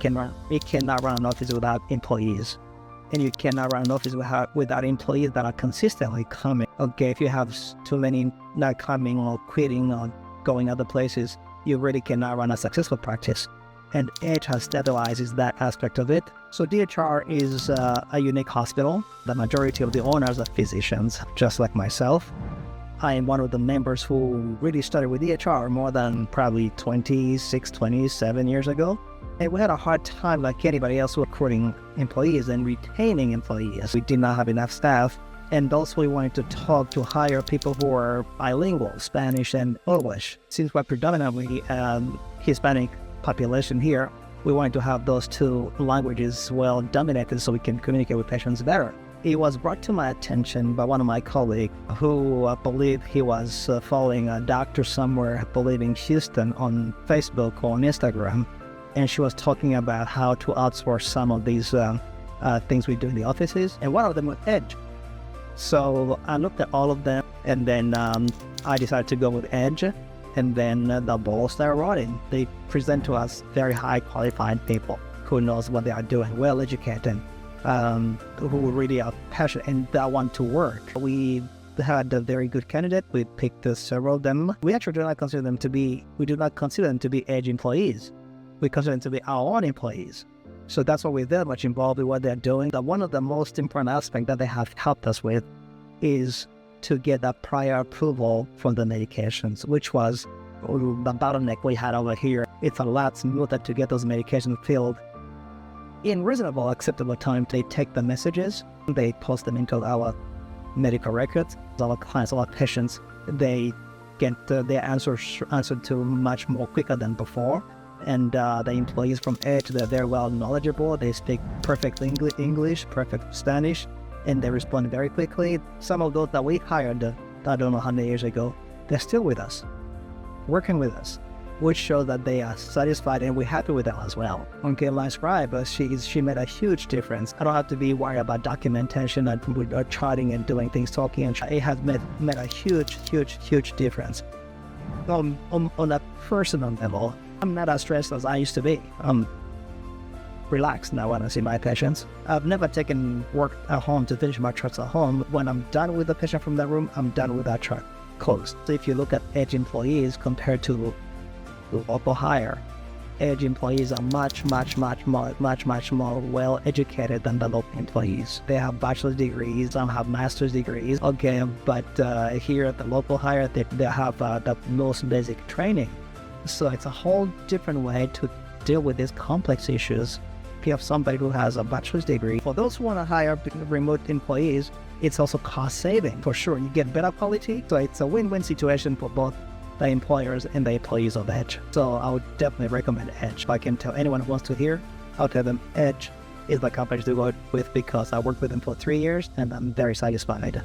cannot run an office without employees. And you cannot run an office without employees that are consistently coming. Okay, if you have too many not coming or quitting or going other places, you really cannot run a successful practice. And DHR stabilizes that aspect of it. So DHR is a unique hospital. The majority of the owners are physicians, just like myself. I am one of the members who really started with DHR more than probably 27 years ago. And we had a hard time, like anybody else, recruiting employees and retaining employees. We did not have enough staff. And also we wanted to hire people who are bilingual, Spanish and English. Since we're predominantly Hispanic population here, we wanted to have those two languages well dominated so we can communicate with patients better. It was brought to my attention by one of my colleagues who I believe he was following a doctor somewhere, I believe in Houston, on Facebook or on Instagram. And she was talking about how to outsource some of these things we do in the offices. And one of them was Edge. So I looked at all of them, and then I decided to go with Edge. And then the ball started rolling. They present to us very high qualified people who knows what they are doing, well educated, who really are passionate and that want to work. We had a very good candidate. We picked several of them. We actually do not consider them to be Edge employees. We consider them to be our own employees. So that's why we're very much involved with what they're doing. One of the most important aspects that they have helped us with is to get that prior approval for the medications, which was the bottleneck we had over here. It's a lot smoother to get those medications filled in reasonable, acceptable time. They take the messages, they post them into our medical records. Our clients, our patients, they get their answers answered to much more quicker than before. And the employees from Edge, they're very well knowledgeable. They speak perfect English, perfect Spanish, and they respond very quickly. Some of those that we hired, I don't know how many years ago, they're still with us, working with us, which shows that they are satisfied and we're happy with them as well. Okay, my scribe, she made a huge difference. I don't have to be worried about documentation and charting and doing things, talking, and it has made a huge difference. On a personal level, I'm not as stressed as I used to be. I'm relaxed now when I see my patients. I've never taken work at home to finish my charts at home. When I'm done with the patient from that room, I'm done with that chart, closed. So if you look at Edge employees compared to local hire, Edge employees are much more well educated than the local employees. They have bachelor's degrees, some have master's degrees. Okay, but here at the local hire, they have the most basic training. So it's a whole different way to deal with these complex issues. If you have somebody who has a bachelor's degree, for those who want to hire remote employees, it's also cost saving. For sure, you get better quality. So it's a win-win situation for both the employers and the employees of Edge. So I would definitely recommend Edge. If I can tell anyone who wants to hear, I'll tell them Edge is the company to go with because I worked with them for 3 years and I'm very satisfied.